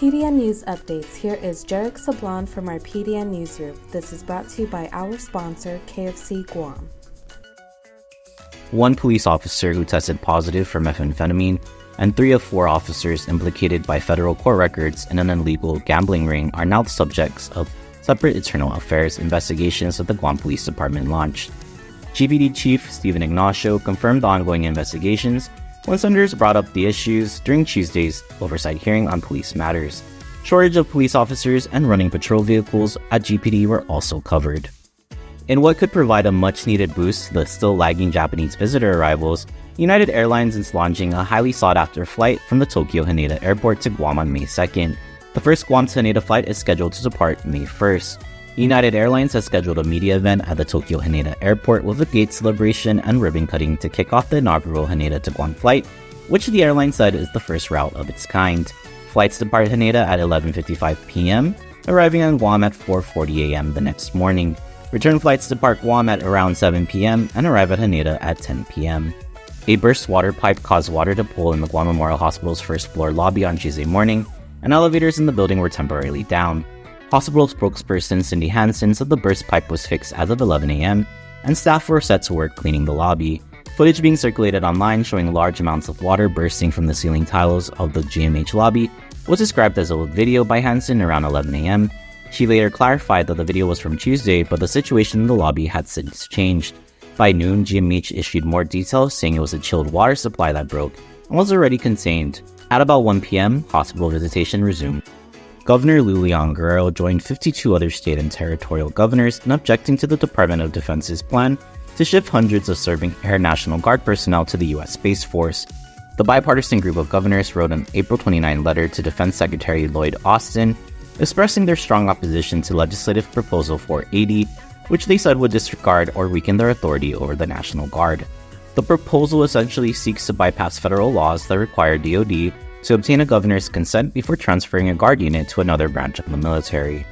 PDN News Updates. Here is Jarek Sablon from our PDN Newsroom. This is brought to you by our sponsor, KFC Guam. One police officer who tested positive for methamphetamine and 3 of 4 officers implicated by federal court records in an illegal gambling ring are now the subjects of separate internal affairs investigations that the Guam Police Department launched. GPD Chief Stephen Ignacio confirmed the ongoing investigations when senators brought up the issues during Tuesday's oversight hearing on police matters. Shortage of police officers and running patrol vehicles at GPD were also covered. In what could provide a much-needed boost to the still lagging Japanese visitor arrivals, United Airlines is launching a highly sought-after flight from the Tokyo Haneda Airport to Guam on May 2nd. The first Guam to Haneda flight is scheduled to depart May 1st. United Airlines has scheduled a media event at the Tokyo Haneda Airport with a gate celebration and ribbon cutting to kick off the inaugural Haneda to Guam flight, which the airline said is the first route of its kind. Flights depart Haneda at 11:55 p.m., arriving on Guam at 4:40 a.m. the next morning. Return flights depart Guam at around 7 p.m. and arrive at Haneda at 10 p.m. A burst water pipe caused water to pool in the Guam Memorial Hospital's first floor lobby on Tuesday morning, and elevators in the building were temporarily down. Hospital spokesperson Cindy Hansen said the burst pipe was fixed as of 11 a.m., and staff were set to work cleaning the lobby. Footage being circulated online showing large amounts of water bursting from the ceiling tiles of the GMH lobby was described as a video by Hansen around 11 a.m. She later clarified that the video was from Tuesday, but the situation in the lobby had since changed. By noon, GMH issued more details saying it was a chilled water supply that broke and was already contained. At about 1 p.m., hospital visitation resumed. Governor Guerrero joined 52 other state and territorial governors in objecting to the Department of Defense's plan to shift hundreds of serving Air National Guard personnel to the U.S. Space Force. The bipartisan group of governors wrote an April 29 letter to Defense Secretary Lloyd Austin, expressing their strong opposition to legislative proposal 480, which they said would disregard or weaken their authority over the National Guard. The proposal essentially seeks to bypass federal laws that require DoD to obtain a governor's consent before transferring a guard unit to another branch of the military.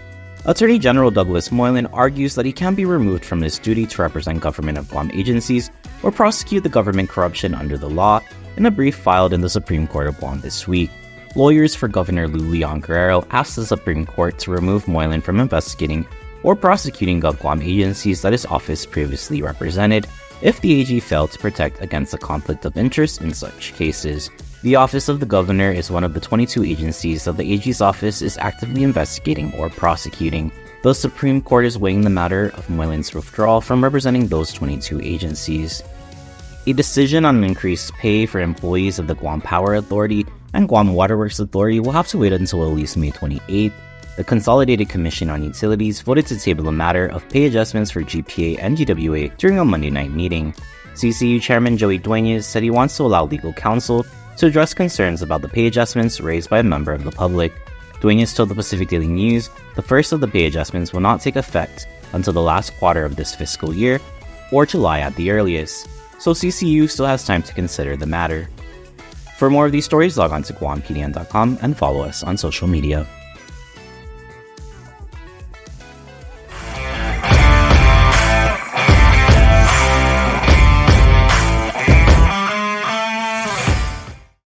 Attorney General Douglas Moylan argues that he can be removed from his duty to represent government of Guam agencies or prosecute the government corruption under the law in a brief filed in the Supreme Court of Guam this week. Lawyers for Governor Guerrero asked the Supreme Court to remove Moylan from investigating or prosecuting GovGuam agencies that his office previously represented if the AG failed to protect against a conflict of interest in such cases. The Office of the Governor is one of the 22 agencies that the AG's office is actively investigating or prosecuting. The Supreme Court is weighing the matter of Moylan's withdrawal from representing those 22 agencies. A decision on increased pay for employees of the Guam Power Authority and Guam Waterworks Authority will have to wait until at least May 28th. The Consolidated Commission on Utilities voted to table a matter of pay adjustments for GPA and GWA during a Monday night meeting. CCU Chairman Joey Dueñas said he wants to allow legal counsel to address concerns about the pay adjustments raised by a member of the public. Dueñas told the Pacific Daily News the first of the pay adjustments will not take effect until the last quarter of this fiscal year, or July at the earliest, so CCU still has time to consider the matter. For more of these stories, log on to GuamPDN.com and follow us on social media.